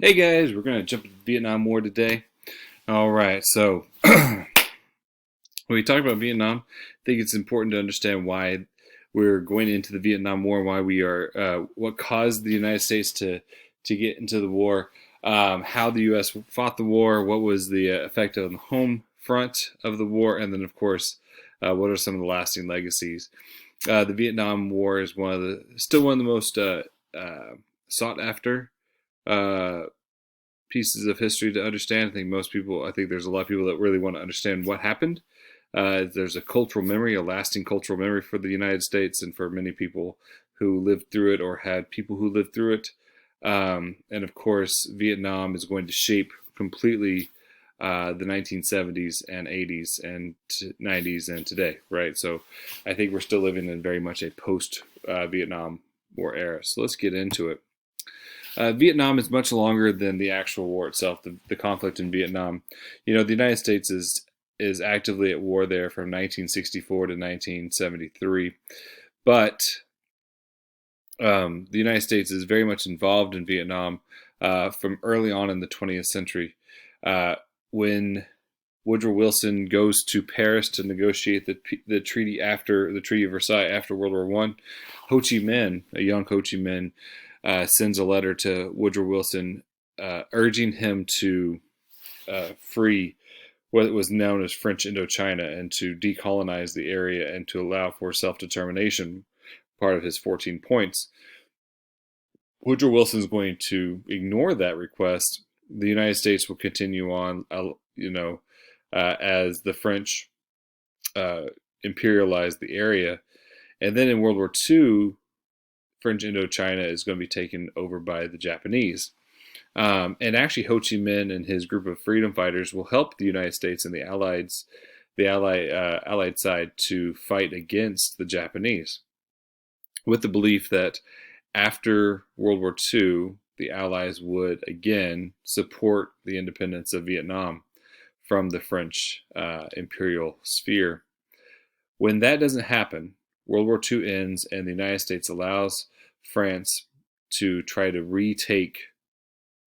Hey guys, we're going to jump into the Vietnam War today. All right, so when we talk about Vietnam, I think it's important to understand why we're going into the Vietnam War, why we are, what caused the United States to get into the war, how the U.S. fought the war, what was the effect on the home front of the war, and then of course, what are some of the lasting legacies. The Vietnam War is still one of the most sought after uh, pieces of history to understand. I think there's a lot of people that really want to understand what happened. There's a cultural memory, a lasting cultural memory for the United States and for many people who lived through it or had people who lived through it. And of course, Vietnam is going to shape completely the 1970s and 80s and 90s and today, right? So I think we're still living in very much a post Vietnam War era. So let's get into it. Vietnam is much longer than the actual war itself, the conflict in Vietnam. You know, the United States is actively at war there from 1964 to 1973, but the United States is very much involved in Vietnam from early on in the 20th century. When Woodrow Wilson goes to Paris to negotiate the treaty after the Treaty of Versailles after World War One, Ho Chi Minh, a young Ho Chi Minh, sends a letter to Woodrow Wilson urging him to free what was known as French Indochina and to decolonize the area and to allow for self-determination, part of his 14 points. Woodrow Wilson is going to ignore that request. The United States will continue on, as the French imperialized the area. And then in World War II, French Indochina is going to be taken over by the Japanese. And actually, Ho Chi Minh and his group of freedom fighters will help the United States and the Allied side to fight against the Japanese, with the belief that after World War II, the Allies would again support the independence of Vietnam from the French imperial sphere. When that doesn't happen, World War II ends and the United States allows France to try to retake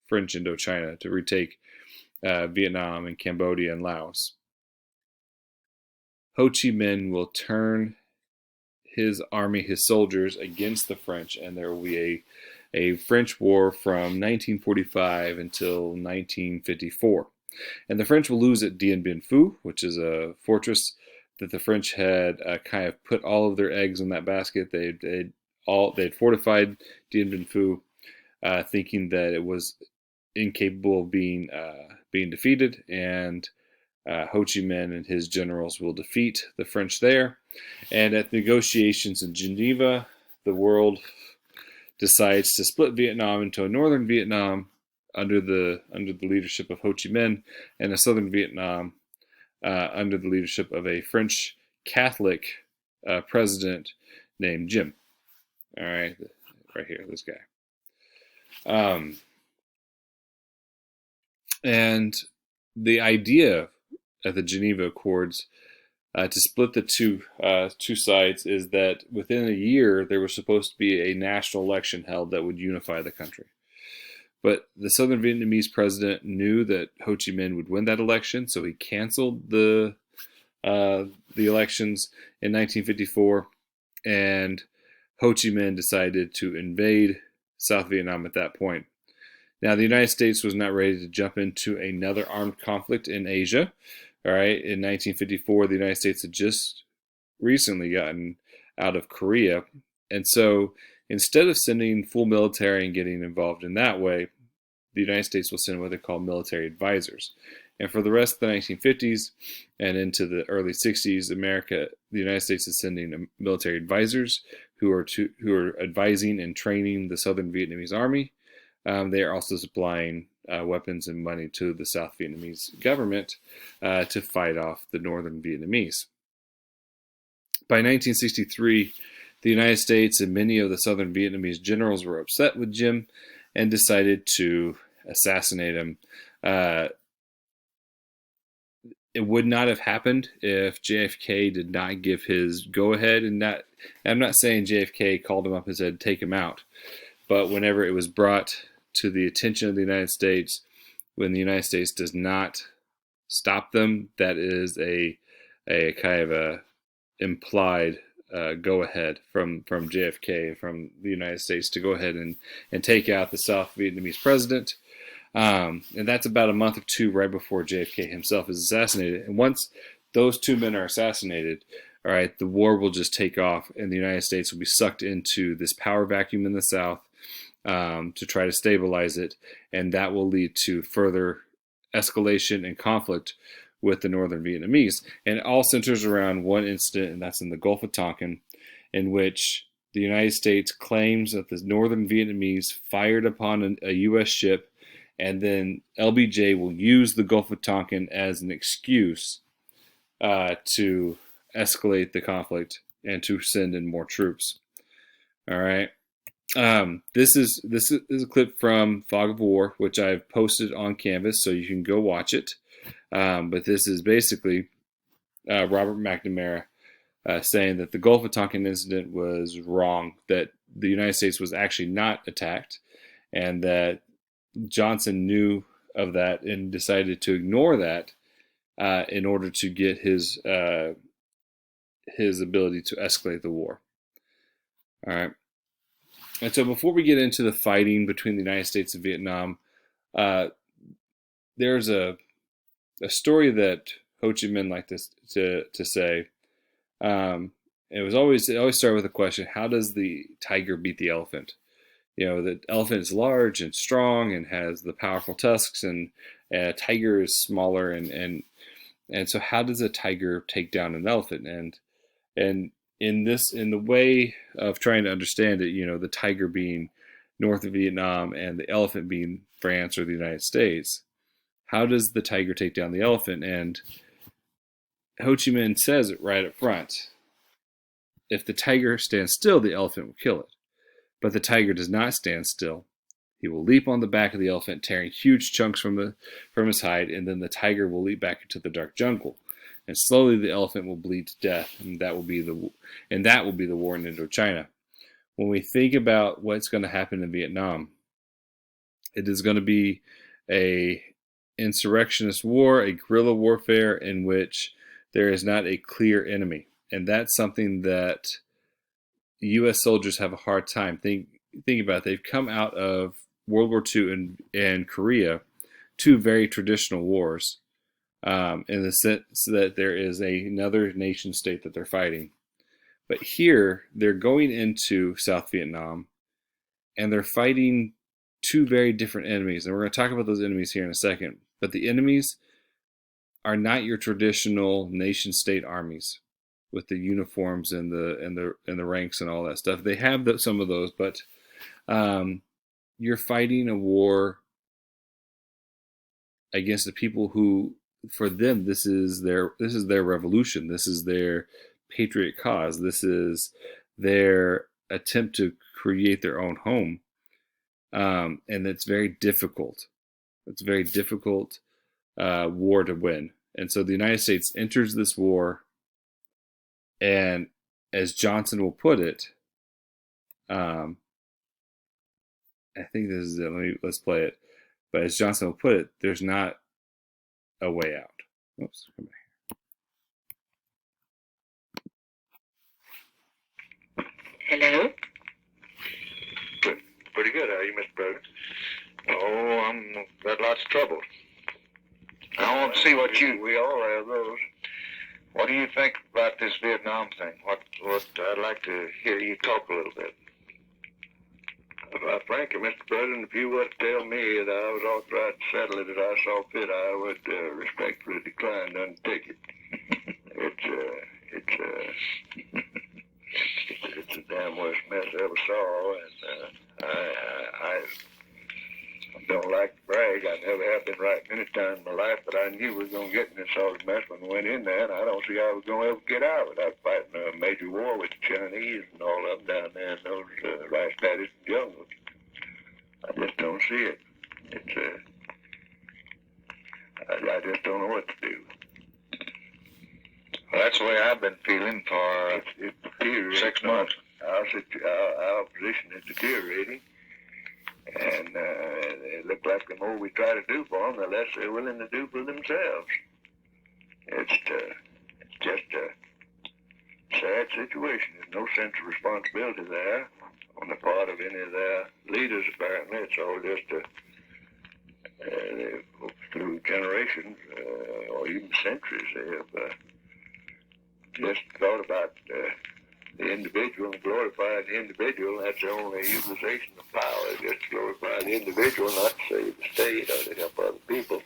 French Indochina, to retake Vietnam and Cambodia and Laos. Ho Chi Minh will turn his army, his soldiers, against the French, and there will be a French war from 1945 until 1954. And the French will lose at Dien Bien Phu, which is a fortress that the French had kind of put all of their eggs in that basket. They'd fortified Dien Bien Phu, thinking that it was incapable of being defeated, and Ho Chi Minh and his generals will defeat the French there. And at negotiations in Geneva, the world decides to split Vietnam into a northern Vietnam under the leadership of Ho Chi Minh, and a southern Vietnam under the leadership of a French Catholic president named Jim. All right, right here, this guy. And the idea at the Geneva Accords to split the two sides is that within a year there was supposed to be a national election held that would unify the country. But the Southern Vietnamese president knew that Ho Chi Minh would win that election, so he canceled the elections in 1954, and Ho Chi Minh decided to invade South Vietnam at that point. Now, the United States was not ready to jump into another armed conflict in Asia. All right, in 1954, the United States had just recently gotten out of Korea, and so instead of sending full military and getting involved in that way, the United States will send what they call military advisors. And for the rest of the 1950s and into the early 60s, the United States is sending military advisors who are advising and training the Southern Vietnamese Army. They are also supplying weapons and money to the South Vietnamese government to fight off the Northern Vietnamese. By 1963, the United States and many of the Southern Vietnamese generals were upset with Jim and decided to assassinate him. It would not have happened if JFK did not give his go-ahead. And I'm not saying JFK called him up and said, take him out. But whenever it was brought to the attention of the United States when the United States does not stop them. That is a kind of a implied go ahead from JFK, from the United States, to go ahead and take out the South Vietnamese president. And that's about a month or two right before JFK himself is assassinated. And once those two men are assassinated, all right, the war will just take off, and the United States will be sucked into this power vacuum in the South to try to stabilize it, and that will lead to further escalation and conflict with the Northern Vietnamese. And it all centers around one incident, and that's in the Gulf of Tonkin, in which the United States claims that the Northern Vietnamese fired upon a U.S. ship, and then LBJ will use the Gulf of Tonkin as an excuse to escalate the conflict and to send in more troops. All right. This is a clip from Fog of War, which I've posted on Canvas, so you can go watch it. But this is basically Robert McNamara saying that the Gulf of Tonkin incident was wrong, that the United States was actually not attacked, and that Johnson knew of that and decided to ignore that in order to get his ability to escalate the war. All right. And so before we get into the fighting between the United States and Vietnam, there's a story that Ho Chi Minh liked to say. It always started with a question: how does the tiger beat the elephant? You know, the elephant is large and strong and has the powerful tusks, and a tiger is smaller, and so how does a tiger take down an elephant? And in the way of trying to understand it, you know, the tiger being north of Vietnam and the elephant being France or the United States, how does the tiger take down the elephant? And Ho Chi Minh says it right up front: if the tiger stands still, the elephant will kill it. But the tiger does not stand still. He will leap on the back of the elephant, tearing huge chunks from his hide, and then the tiger will leap back into the dark jungle. And slowly the elephant will bleed to death, and that will be the war in Indochina. When we think about what's going to happen in Vietnam, it is going to be a insurrectionist war, a guerrilla warfare in which there is not a clear enemy. And that's something that U.S. soldiers have a hard time. Think about it. They've come out of World War II and Korea, two very traditional wars, in the sense that there is another nation state that they're fighting. But here, they're going into South Vietnam, and they're fighting two very different enemies. And we're going to talk about those enemies here in a second. But the enemies are not your traditional nation state armies with the uniforms and the ranks and all that stuff. They have some of those, but you're fighting a war against the people who, for them, this is their revolution. This is their patriot cause. This is their attempt to create their own home, and it's very difficult. It's a very difficult war to win. And so the United States enters this war, and as Johnson will put it, I think this is it. Let's play it. But as Johnson will put it, there's not a way out. Oops, come back. Hello? Pretty good, how are you, Mr. President? Oh, I'm got lots of trouble. I want to see what we all have those. What do you think about this Vietnam thing? What I'd like to hear you talk a little bit. Frankly, Mr. President, if you were to tell me that I was authorized to settle it as I saw fit, I would respectfully decline to undertake it. It's the damn worst mess I ever saw, and I don't like to brag. I never have been right many times in my life, but I knew we were going to get in this sort of mess when we went in there, and I don't see how we're going to ever get out without fighting a major war with the Chinese and all of them down there in those rice paddies and jungles. I just don't see it. I just don't know what to do. Well, that's the way I've been feeling for 6 months. Our position is deteriorating. And it looked like the more we try to do for them, the less they're willing to do for themselves. It's just a sad situation. There's no sense of responsibility there on the part of any of their leaders, apparently. It's all just through generations or even centuries, they have just thought about the individual and glorify the individual. That's the only utilization of power, just to glorify the individual, not to save the state or to help other people.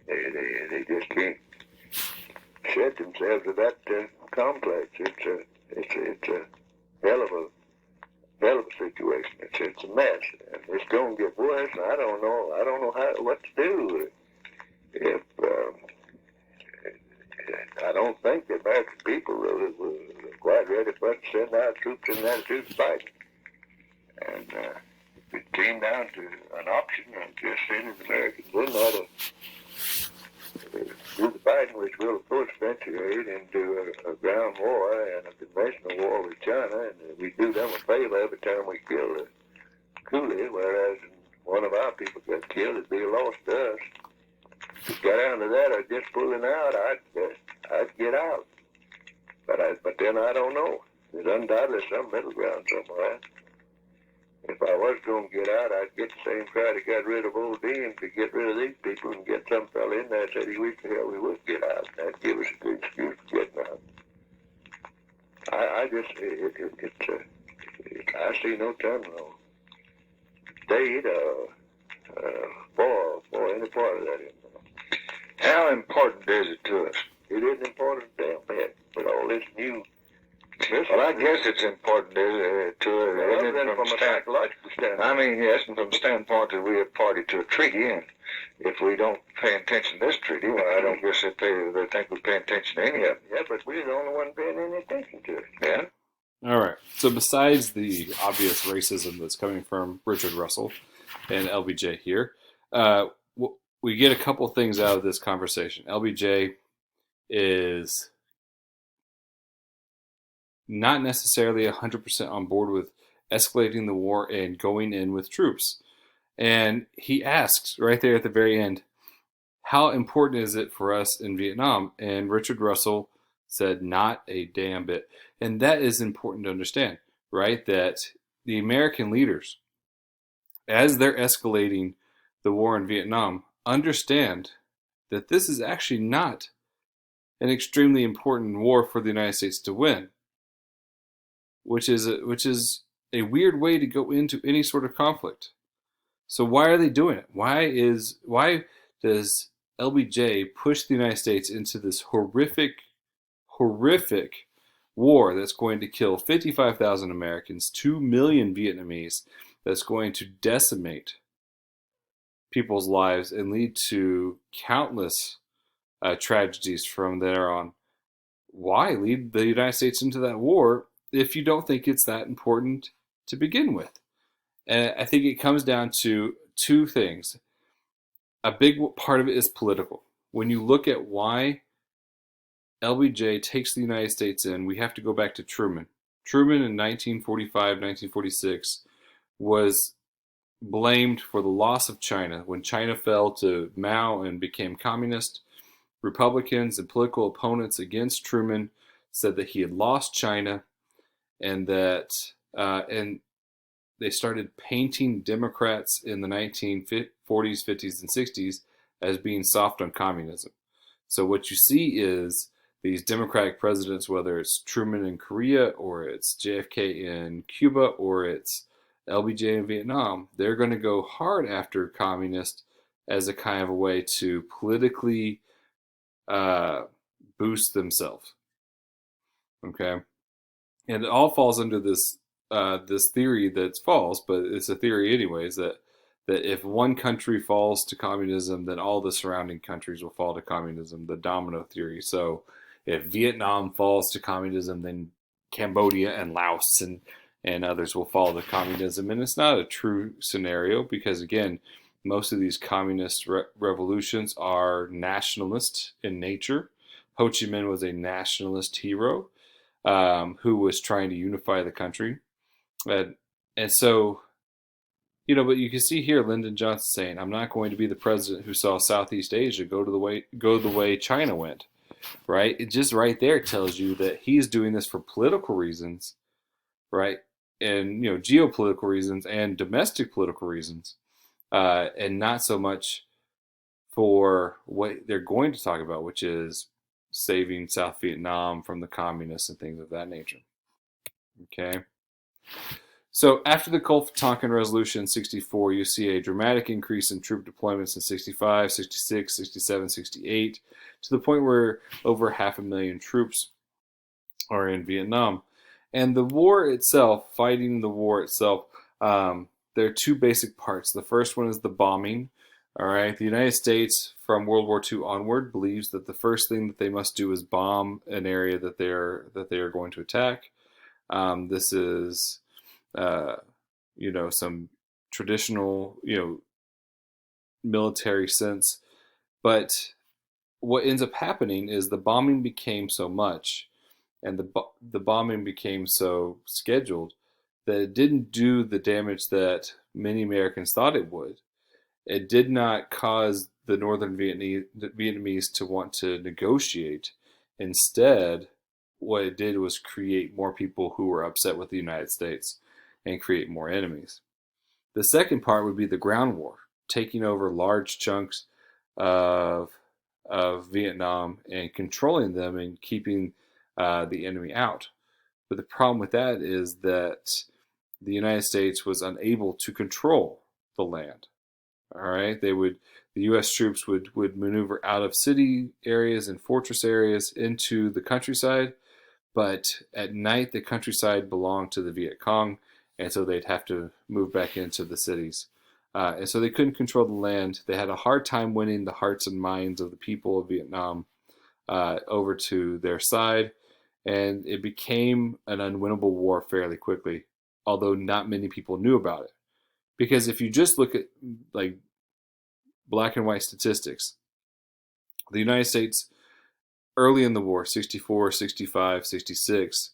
And they just can't shed themselves of that complex. It's a hell of a situation. It's a mess, and it's going to get worse. And I don't know what to do if. I don't think the American people really were quite ready for us to send our troops in there to do the fighting. And if it came down to an option of just sending Americans in there to do the fighting, which will, of course, eventuate into a ground war and a conventional war with China, and we do them a favor every time we kill the coolie, whereas one of our people got killed, it'd be a loss to us. If it got down to that or just pulling out, I'd get out. But then I don't know. There's undoubtedly some middle ground somewhere. If I was going to get out, I'd get the same crowd that got rid of old Dean to get rid of these people and get some fella in there that said he wished the hell we would get out. That'd give us a good excuse for getting out. I see no terminal state for any part of that. How important is it to us? It isn't important a damn bit, but all this new. Well, I guess it's important to it, from a psychological standpoint. I mean, yes, and from the standpoint that we are party to a treaty, and if we don't pay attention to this treaty, well, I don't guess they think we're paying attention to any of it. Yeah, but we're the only one paying any attention to it. Yeah. All right. So besides the obvious racism that's coming from Richard Russell and LBJ here, we get a couple things out of this conversation. LBJ is not necessarily 100% on board with escalating the war and going in with troops. And he asks right there at the very end, how important is it for us in Vietnam? And Richard Russell said, not a damn bit. And that is important to understand, right? That the American leaders, as they're escalating the war in Vietnam, understand that this is actually not an extremely important war for the United States to win, which is a weird way to go into any sort of conflict. So why are they doing it? Why does LBJ push the United States into this horrific war that's going to kill 55,000 Americans, 2 million Vietnamese, that's going to decimate people's lives and lead to countless tragedies from there on? Why lead the United States into that war if you don't think it's that important to begin with? And I think it comes down to two things. A big part of it is political. When you look at why LBJ takes the United States in, we have to go back to Truman. Truman in 1945, 1946 was blamed for the loss of China. When China fell to Mao and became communist, Republicans and political opponents against Truman said that he had lost China, and that and they started painting Democrats in the 1940s, 50s, and 60s as being soft on communism. So what you see is these Democratic presidents, whether it's Truman in Korea or it's JFK in Cuba or it's LBJ in Vietnam, they're going to go hard after communists as a kind of a way to politically boost themselves. Okay, and it all falls under this theory that's false, but it's a theory anyways, that if one country falls to communism, then all the surrounding countries will fall to communism, the domino theory. So if Vietnam falls to communism, then Cambodia and Laos and others will fall to communism. And it's not a true scenario because, again, most of these communist revolutions are nationalist in nature. Ho Chi Minh was a nationalist hero who was trying to unify the country. And so, but you can see here Lyndon Johnson saying, "I'm not going to be the president who saw Southeast Asia go the way China went." Right? It just right there tells you that he's doing this for political reasons, right? And geopolitical reasons and domestic political reasons, and not so much for what they're going to talk about, which is saving South Vietnam from the communists and things of that nature. Okay. So after the Gulf of Tonkin Resolution in 64, you see a dramatic increase in troop deployments in 65, 66, 67, 68, to the point where over 500,000 troops are in Vietnam. And the war itself, fighting the war itself, there are two basic parts. The first one is the bombing. All right, the United States from World War II onward believes that the first thing that they must do is bomb an area that they are going to attack. This is, some traditional, military sense. But what ends up happening is the bombing became so much, and the bombing became so scheduled that it didn't do the damage that many Americans thought it would. It did not cause the northern Vietnamese to want to negotiate. Instead, what it did was create more people who were upset with the United States and create more enemies. The second part would be the ground war, taking over large chunks of Vietnam and controlling them and keeping the enemy out. But the problem with that is that the United States was unable to control the land. All right, the U.S. troops would maneuver out of city areas and fortress areas into the countryside, but at night the countryside belonged to the Viet Cong, and so they'd have to move back into the cities. And so they couldn't control the land. They had a hard time winning the hearts and minds of the people of Vietnam over to their side, and it became an unwinnable war fairly quickly, although not many people knew about it. Because if you just look at like black and white statistics, the United States early in the war, 64, 65, 66,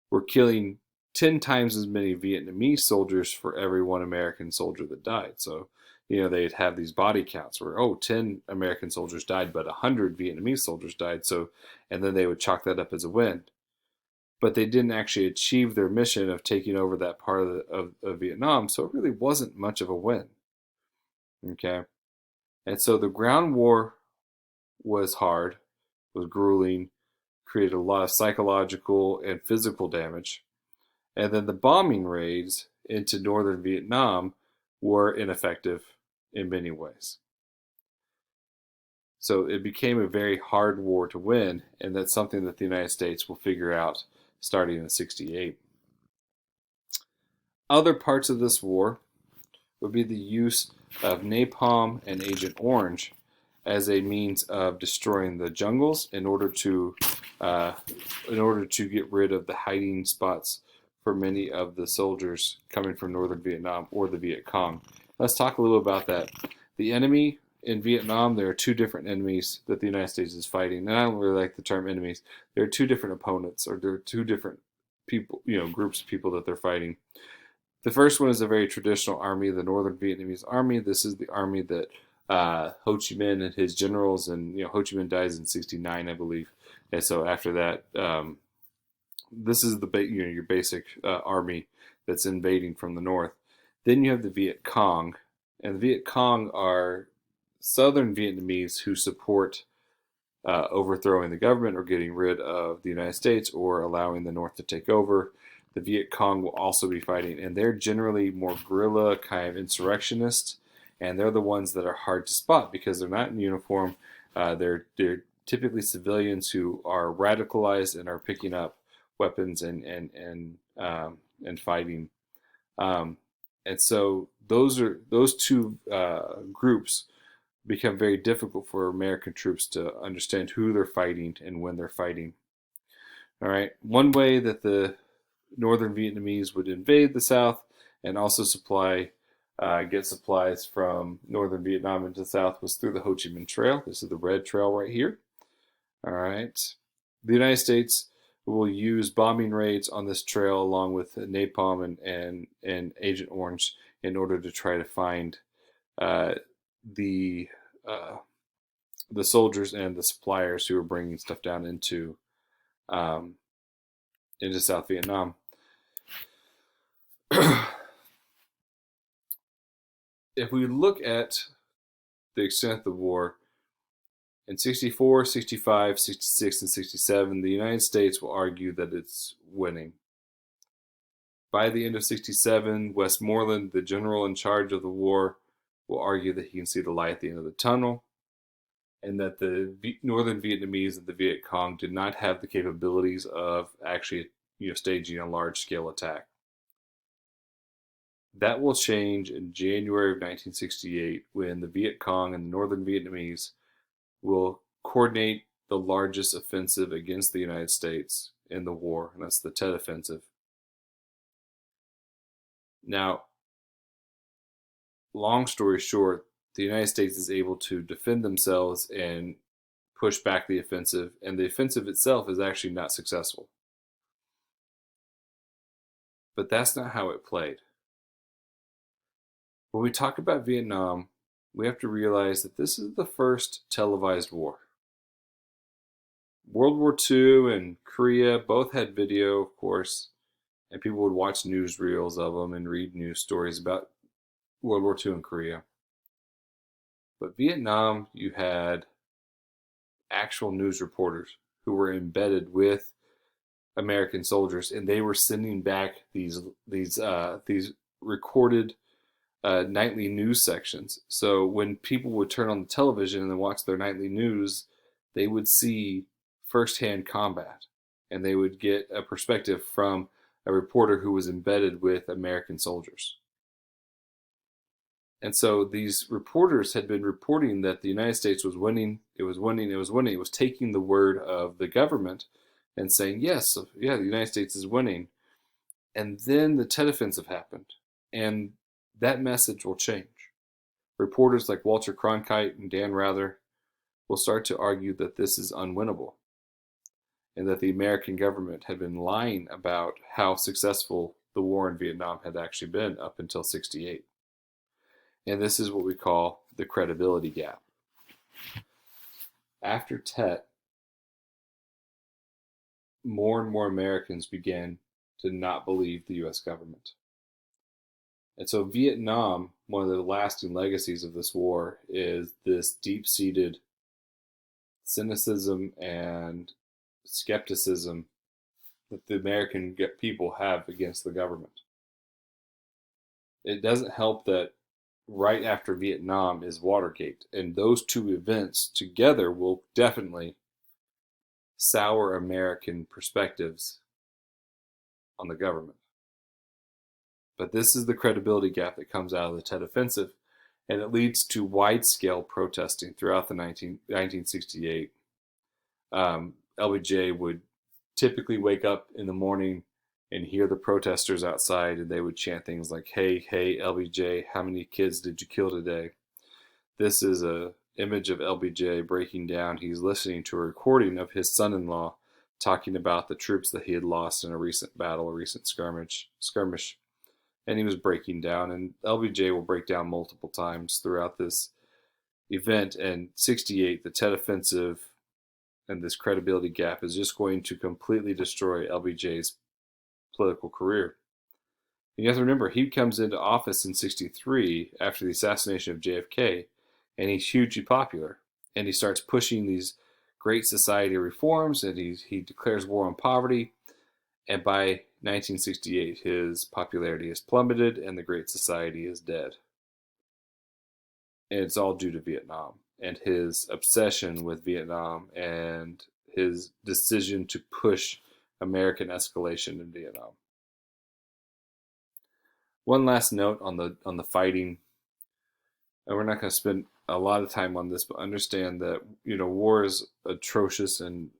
were killing 10 times as many Vietnamese soldiers for every one American soldier that died. So, they'd have these body counts where, 10 American soldiers died, but 100 Vietnamese soldiers died. So, and then they would chalk that up as a win. But they didn't actually achieve their mission of taking over that part of Vietnam, so it really wasn't much of a win. Okay? And so the ground war was hard, was grueling, created a lot of psychological and physical damage. And then the bombing raids into northern Vietnam were ineffective in many ways. So it became a very hard war to win, and that's something that the United States will figure out starting in 68. Other parts of this war would be the use of napalm and Agent Orange as a means of destroying the jungles in order to get rid of the hiding spots for many of the soldiers coming from northern Vietnam or the Viet Cong. Let's talk a little about that. The enemy in Vietnam, there are two different enemies that the United States is fighting. And I don't really like the term enemies. There are two different opponents, or there are two different people, groups of people that they're fighting. The first one is a very traditional army, the Northern Vietnamese Army. This is the army that Ho Chi Minh and his generals, and Ho Chi Minh dies in 69, I believe. And so after that, this is your basic army that's invading from the north. Then you have the Viet Cong, and the Viet Cong are Southern Vietnamese who support overthrowing the government or getting rid of the United States or allowing the North to take over. The Viet Cong will also be fighting, and they're generally more guerrilla kind of insurrectionists, and they're the ones that are hard to spot because they're not in uniform. They're typically civilians who are radicalized and are picking up weapons and fighting. And so those two groups become very difficult for American troops to understand who they're fighting and when they're fighting. All right. One way that the Northern Vietnamese would invade the South and also get supplies from Northern Vietnam into the South was through the Ho Chi Minh Trail. This is the red trail right here. All right. The United States will use bombing raids on this trail along with napalm and Agent Orange in order to try to find uh, the uh, the soldiers and the suppliers who are bringing stuff down um, into South Vietnam. If we look at the extent of the war, in 64, 65, 66, and 67, the United States will argue that it's winning. By the end of 67, Westmoreland, the general in charge of the war, will argue that he can see the light at the end of the tunnel, and that the northern Vietnamese and the Viet Cong did not have the capabilities of actually staging a large-scale attack. That will change in January of 1968 when the Viet Cong and the northern Vietnamese will coordinate the largest offensive against the United States in the war, and that's the Tet Offensive. Now, long story short, the United States is able to defend themselves and push back the offensive, and the offensive itself is actually not successful. But that's not how it played. When we talk about Vietnam, we have to realize that this is the first televised war. World War II and Korea both had video, of course, and people would watch newsreels of them and read news stories about World War II and Korea. But Vietnam, you had actual news reporters who were embedded with American soldiers, and they were sending back these recorded nightly news sections. So when people would turn on the television and watch their nightly news, they would see firsthand combat, and they would get a perspective from a reporter who was embedded with American soldiers. And so these reporters had been reporting that the United States was winning, it was winning, it was winning. It was taking the word of the government and saying, yes, yeah, the United States is winning. And then the Tet Offensive happened, and that message will change. Reporters like Walter Cronkite and Dan Rather will start to argue that this is unwinnable, and that the American government had been lying about how successful the war in Vietnam had actually been up until 68. And this is what we call the credibility gap. After Tet, more and more Americans began to not believe the US government. And so Vietnam, one of the lasting legacies of this war, is this deep-seated cynicism and skepticism that the American people have against the government. It doesn't help that right after Vietnam is Watergate, and those two events together will definitely sour American perspectives on the government. But this is the credibility gap that comes out of the Tet Offensive, and it leads to wide-scale protesting throughout the 1968. LBJ would typically wake up in the morning and hear the protesters outside, and they would chant things like, hey, hey, LBJ, how many kids did you kill today? This is an image of LBJ breaking down. He's listening to a recording of his son-in-law talking about the troops that he had lost in a recent battle, a recent skirmish. And he was breaking down, and LBJ will break down multiple times throughout this event. And 68, the Tet Offensive and this credibility gap is just going to completely destroy LBJ's political career. And you have to remember, he comes into office in 63 after the assassination of JFK, and he's hugely popular. And he starts pushing these great society reforms, and he declares war on poverty. And by 1968, his popularity has plummeted, and the Great Society is dead. And it's all due to Vietnam and his obsession with Vietnam and his decision to push American escalation in Vietnam. One last note on the fighting, and we're not going to spend a lot of time on this, but understand that war is atrocious and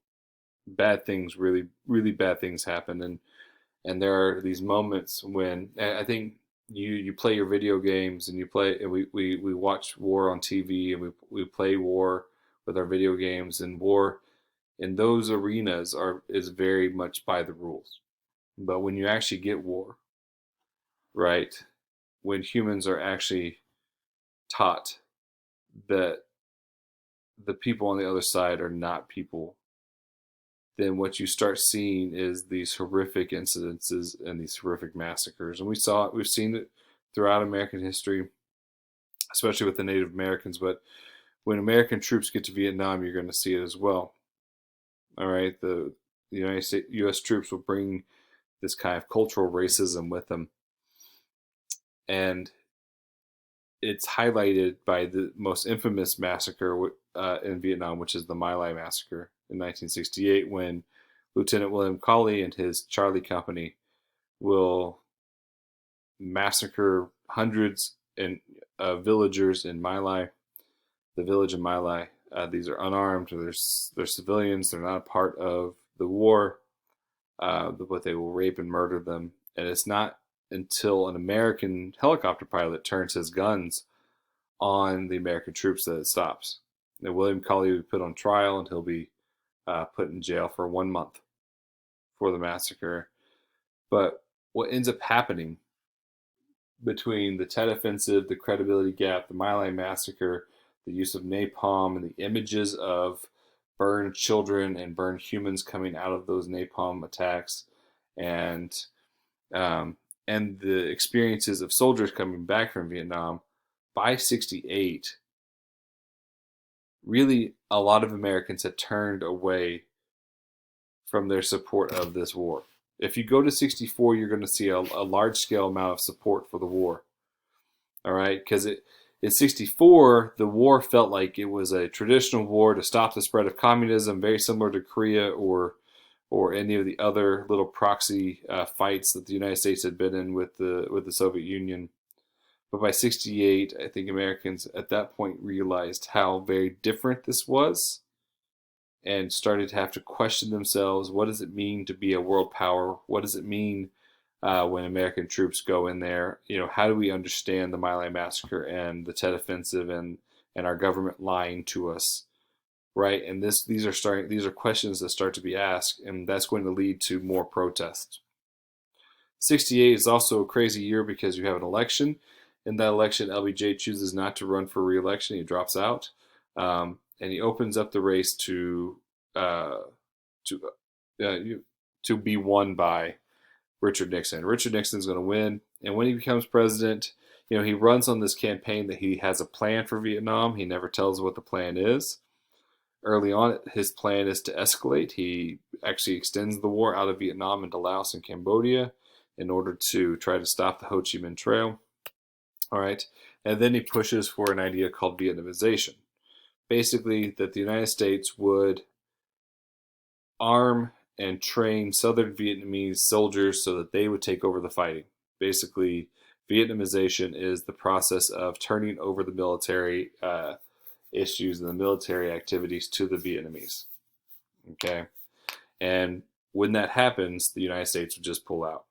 bad things, really, really bad things happen, and there are these moments when I think you play your video games and we watch war on TV, and we play war with our video games, and war in those arenas is very much by the rules. But when you actually get war, right, when humans are actually taught that the people on the other side are not people, then what you start seeing is these horrific incidences and these horrific massacres. And we've seen it throughout American history, especially with the Native Americans. But when American troops get to Vietnam, you're going to see it as well. All right, the United States U.S. troops will bring this kind of cultural racism with them, and it's highlighted by the most infamous massacre in Vietnam, which is the My Lai massacre in 1968, when Lieutenant William Cawley and his Charlie Company will massacre hundreds of villagers in My Lai, the village in My Lai. These are unarmed, they're civilians, they're not a part of the war, but they will rape and murder them. And it's not until an American helicopter pilot turns his guns on the American troops that it stops. Now, William Cawley will be put on trial and he'll be put in jail for 1 month for the massacre. But what ends up happening between the Tet Offensive, the credibility gap, the My Lai massacre, the use of napalm, and the images of burned children and burned humans coming out of those napalm attacks, and and the experiences of soldiers coming back from Vietnam, by 68, really a lot of Americans had turned away from their support of this war. If you go to 64, you're going to see a large scale amount of support for the war. All right, because in 64, the war felt like it was a traditional war to stop the spread of communism, very similar to Korea or any of the other little proxy fights that the United States had been in with the Soviet Union. But by 68, I think Americans at that point realized how very different this was and started to have to question themselves. What does it mean to be a world power? What does it mean when American troops go in there? How do we understand the My Lai massacre and the Tet Offensive and our government lying to us, right? And these are questions that start to be asked, and that's going to lead to more protests. 68 is also a crazy year because you have an election. In that election, LBJ chooses not to run for re-election. He drops out, and he opens up the race to be won by Richard Nixon. Richard Nixon's going to win, and when he becomes president, he runs on this campaign that he has a plan for Vietnam. He never tells what the plan is. Early on, his plan is to escalate. He actually extends the war out of Vietnam into Laos and Cambodia in order to try to stop the Ho Chi Minh Trail. All right, and then he pushes for an idea called Vietnamization. Basically, that the United States would arm and train Southern Vietnamese soldiers so that they would take over the fighting. Basically, Vietnamization is the process of turning over the military issues and the military activities to the Vietnamese. Okay, and when that happens, the United States would just pull out.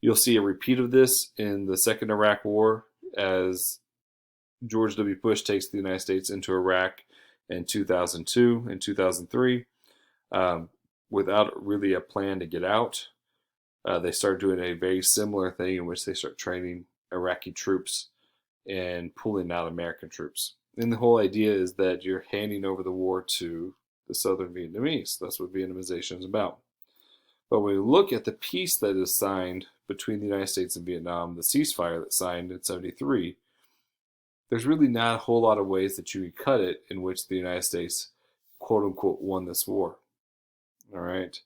You'll see a repeat of this in the Second Iraq War as George W. Bush takes the United States into Iraq in 2002 and 2003 without really a plan to get out. They start doing a very similar thing in which they start training Iraqi troops and pulling out American troops. And the whole idea is that you're handing over the war to the Southern Vietnamese. That's what Vietnamization is about. But when we look at the peace that is signed between the United States and Vietnam, the ceasefire that's signed in 73, there's really not a whole lot of ways that you can cut it in which the United States, quote unquote, won this war. All right.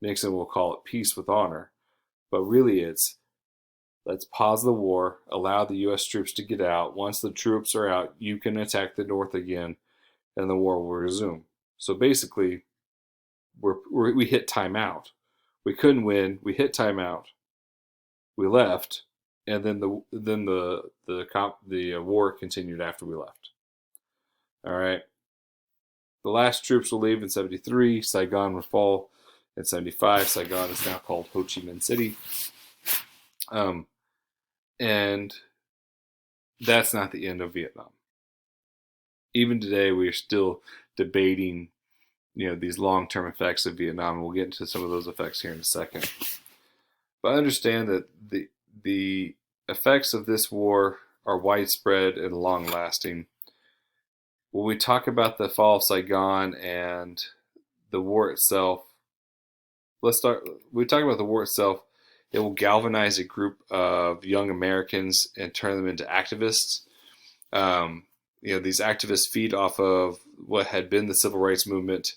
Nixon will call it peace with honor. But really it's, let's pause the war, allow the U.S. troops to get out. Once the troops are out, you can attack the North again, and the war will resume. So basically, we hit timeout. We couldn't win. We hit timeout. We left, and then the war continued after we left. All right. The last troops will leave in 73. Saigon would fall in 75. Saigon is now called Ho Chi Minh City. And that's not the end of Vietnam. Even today, we're still debating these long-term effects of Vietnam. We'll get into some of those effects here in a second. But understand that the effects of this war are widespread and long-lasting. When we talk about the fall of Saigon and the war itself, when we talk about the war itself, it will galvanize a group of young Americans and turn them into activists. These activists feed off of what had been the civil rights movement,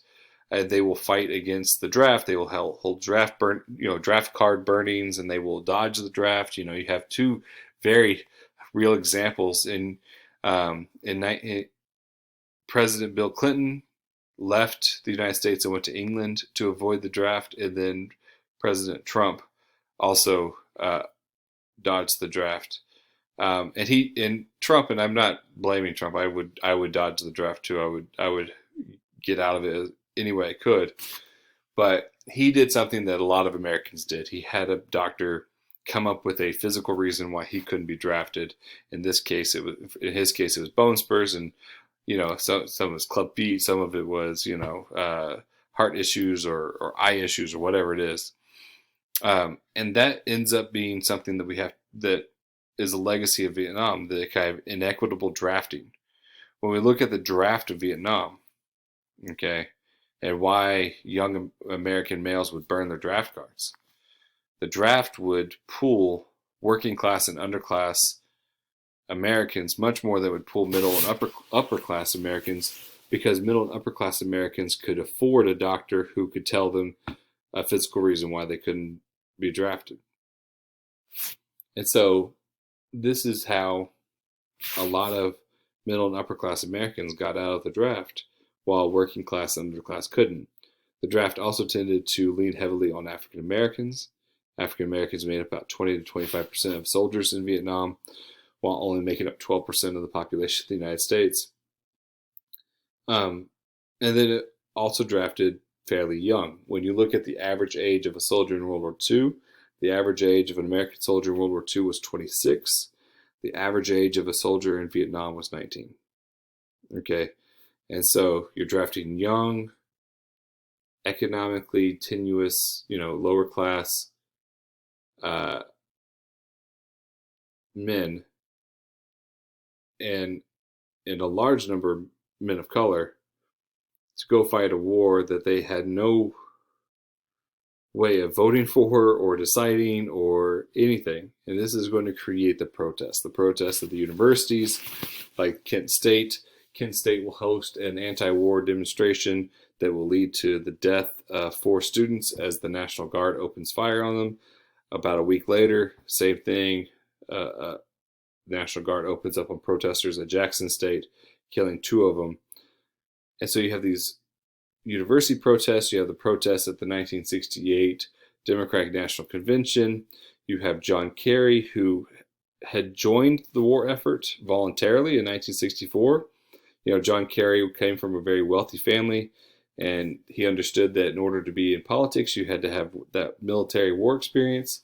and they will fight against the draft. They will hold draft card burnings, and they will dodge the draft. You have two very real examples in President Bill Clinton left the United States and went to England to avoid the draft, and then President Trump also dodged the draft. And Trump, and I'm not blaming Trump. I would dodge the draft too. I would get out of it any way I could. But he did something that a lot of Americans did. He had a doctor come up with a physical reason why he couldn't be drafted. In his case, it was bone spurs, and some of it was club feet, some of it was heart issues or eye issues or whatever it is. And that ends up being something that is a legacy of Vietnam, the kind of inequitable drafting. When we look at the draft of Vietnam, okay, and why young American males would burn their draft cards, the draft would pool working class and underclass Americans much more than it would pool middle and upper class Americans, because middle and upper class Americans could afford a doctor who could tell them a physical reason why they couldn't be drafted. And so this is how a lot of middle and upper class Americans got out of the draft, while working class and underclass couldn't. The draft also tended to lean heavily on African Americans. African Americans made up about 20 to 25% of soldiers in Vietnam, while only making up 12% of the population of the United States. And then it also drafted fairly young. When you look at the average age of a soldier in World War II, the average age of an American soldier in World War II was 26. The average age of a soldier in Vietnam was 19. Okay, and so you're drafting young, economically tenuous, lower class men, and a large number of men of color to go fight a war that they had no way of voting for or deciding or anything. And this is going to create the protests at the universities like Kent State. Kent State will host an anti-war demonstration that will lead to the death of 4 students as the National Guard opens fire on them. About a week later, same thing, the National Guard opens up on protesters at Jackson State, killing 2 of them. And so you have these university protests, you have the protests at the 1968 Democratic National Convention, you have John Kerry, who had joined the war effort voluntarily in 1964. John Kerry came from a very wealthy family, and he understood that in order to be in politics, you had to have that military war experience.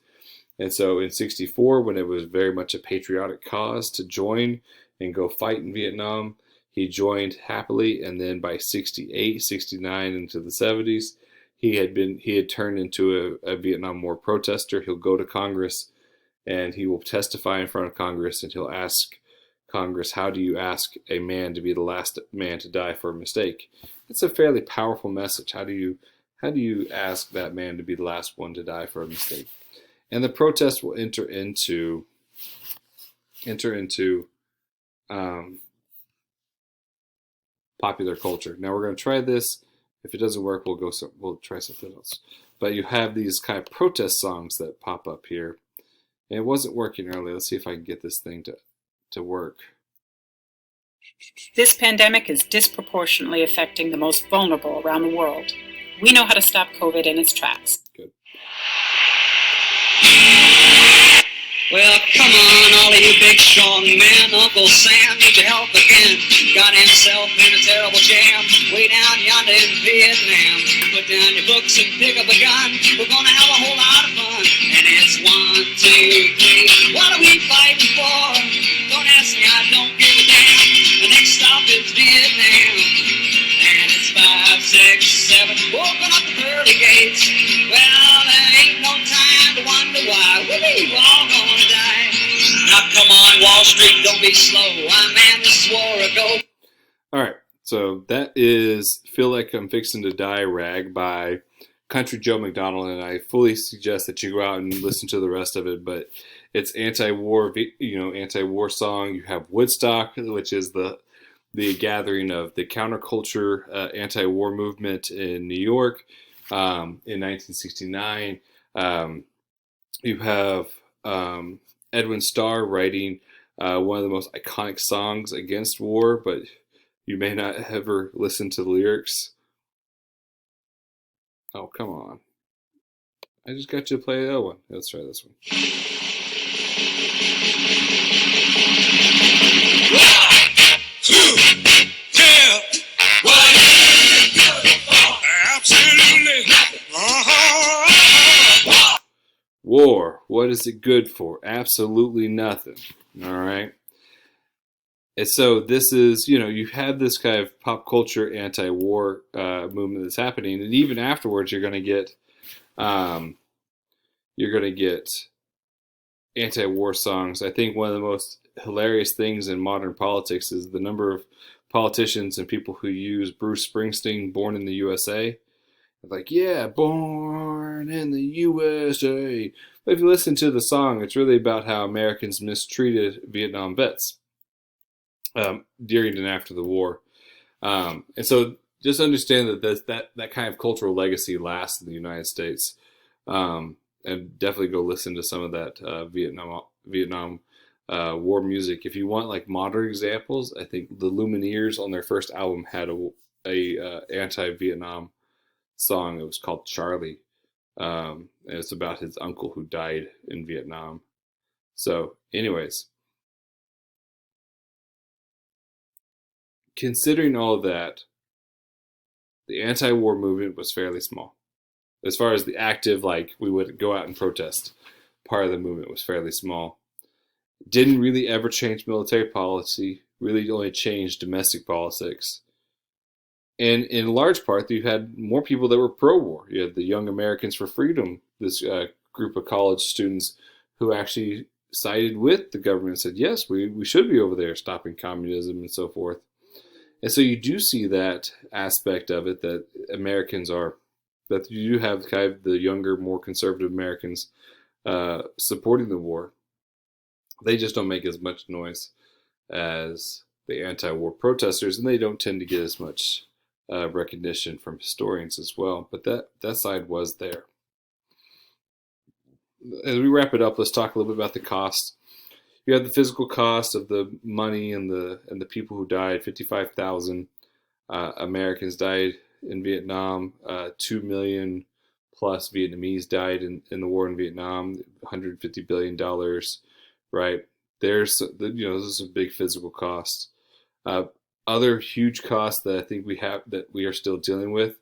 And so in 64, when it was very much a patriotic cause to join and go fight in Vietnam, he joined happily. And then by 68, 69 into the 70s, he had turned into a Vietnam War protester. He'll go to Congress and he will testify in front of Congress, and he'll ask Congress, how do you ask a man to be the last man to die for a mistake? It's a fairly powerful message. How do you ask that man to be the last one to die for a mistake? And the protest will enter into popular culture. Now we're going to try this. If it doesn't work, we'll try something else. But you have these kind of protest songs that pop up here, and it wasn't working earlier. Let's see if I can get this thing to work. This pandemic is disproportionately affecting the most vulnerable around the world. We know how to stop COVID in its tracks. Good. Well, come on, all of you big strong men. Uncle Sam needs your help again. Got himself in a terrible jam way down yonder in Vietnam. Put down your books and pick up a gun. We're gonna have a whole lot of fun. And it's 1, 2, 3. What are we fighting for? Don't ask me, I don't give a damn. The next stop is Vietnam. And it's 5, 6, 7. street, don't be slow. I'm man, this is war a go. All right, so that is Feel Like I'm Fixing to Die Rag by Country Joe McDonald, and I fully suggest that you go out and listen to the rest of it, but it's anti-war, anti-war song. You have Woodstock, which is the gathering of the counterculture anti-war movement in New York in 1969. You have Edwin Starr writing one of the most iconic songs against war, but you may not ever listen to the lyrics. Oh, come on. I just got you to play that one. Let's try this one. War, what is it good for? Absolutely nothing. All right. And so this is, you have this kind of pop culture anti-war movement that's happening, and even afterwards, you're going to get anti-war songs. I think one of the most hilarious things in modern politics is the number of politicians and people who use Bruce Springsteen, "Born in the USA." Like, yeah, born in the USA. But if you listen to the song, it's really about how Americans mistreated Vietnam vets during and after the war. And so just understand that kind of cultural legacy lasts in the United States. And definitely go listen to some of that Vietnam war music. If you want like modern examples, I think the Lumineers on their first album had a anti-Vietnam song. It was called Charlie. And it's about his uncle who died in Vietnam. So anyways, considering all of that, the anti-war movement was fairly small. As far as the active, like we would go out and protest, part of the movement was fairly small. Didn't really ever change military policy, really only changed domestic politics. And in large part, you had more people that were pro-war. You had the Young Americans for Freedom, this group of college students who actually sided with the government and said, yes, we should be over there stopping communism and so forth. And so you do see that aspect of it, that that you do have kind of the younger, more conservative Americans supporting the war. They just don't make as much noise as the anti-war protesters, and they don't tend to get as much recognition from historians as well. But that side was there. As we wrap it up, let's talk a little bit about the cost. You have the physical cost of the money and the people who died. 55,000 Americans died in Vietnam. 2 million plus Vietnamese died in the war in Vietnam. $150 billion, right? This is a big physical cost. Other huge costs that I think that we are still dealing with.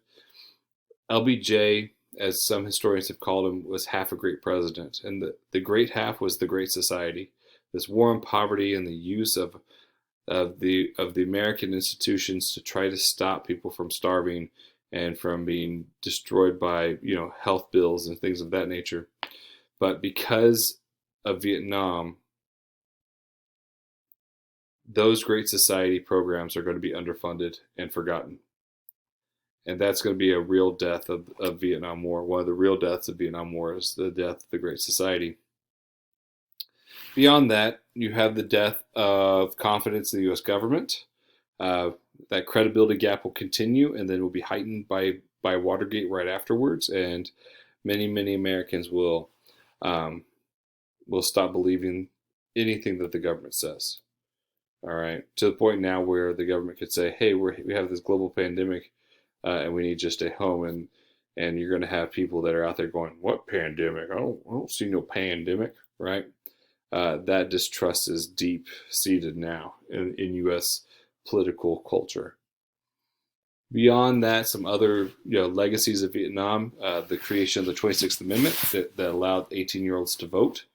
LBJ, as some historians have called him, was half a great president, and the great half was the Great Society. This war on poverty and the use of the American institutions to try to stop people from starving and from being destroyed by health bills and things of that nature. But because of Vietnam, those Great Society programs are going to be underfunded and forgotten. And that's going to be a real death of Vietnam War. One of the real deaths of Vietnam War is the death of the Great Society. Beyond that, you have the death of confidence in the U.S. government. That credibility gap will continue, and then will be heightened by Watergate right afterwards. And many, many Americans will stop believing anything that the government says. All right, to the point now where the government could say, "Hey, we have this global pandemic, and we need you to stay home." And you're going to have people that are out there going, "What pandemic? I don't see no pandemic," right? That distrust is deep seated now in U.S. political culture. Beyond that, some other legacies of Vietnam: the creation of the 26th Amendment that allowed 18-year-olds to vote.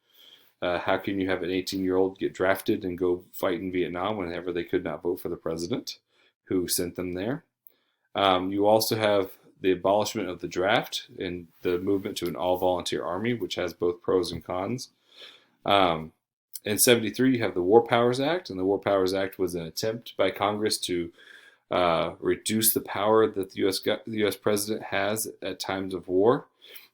How can you have an 18-year-old get drafted and go fight in Vietnam whenever they could not vote for the president who sent them there? You also have the abolishment of the draft and the movement to an all-volunteer army, which has both pros and cons. In 73, you have the War Powers Act, and the War Powers Act was an attempt by Congress to reduce the power that the U.S. president has at times of war.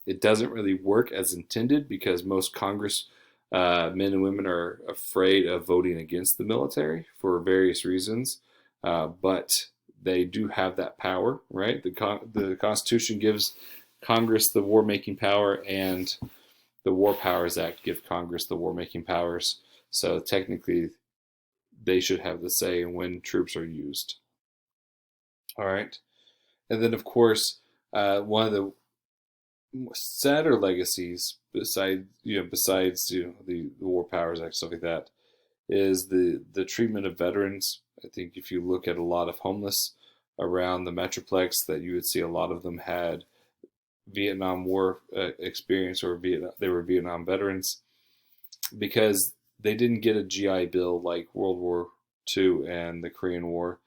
It doesn't really work as intended because most Congress men and women are afraid of voting against the military for various reasons, but they do have that power, right? The Constitution gives Congress the war-making power, and the War Powers Act gives Congress the war-making powers. So technically, they should have the say in when troops are used. All right, and then of course, one of the sadder legacies, besides the War Powers Act, stuff like that, is the treatment of veterans. I think if you look at a lot of homeless around the Metroplex, that you would see a lot of them had Vietnam War experience, or they were Vietnam veterans, because they didn't get a GI Bill like World War II and the Korean War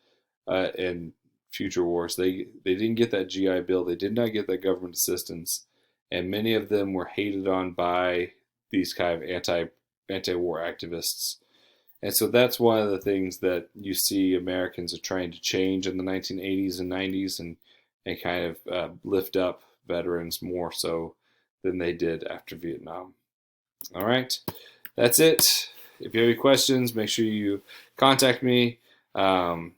and future wars. They didn't get that GI Bill. They did not get that government assistance, and many of them were hated on by these kind of anti-war activists. And so that's one of the things that you see Americans are trying to change in the 1980s and 90s, and kind of lift up veterans more so than they did after Vietnam. All right, that's it. If you have any questions, make sure you contact me, and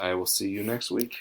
I will see you next week.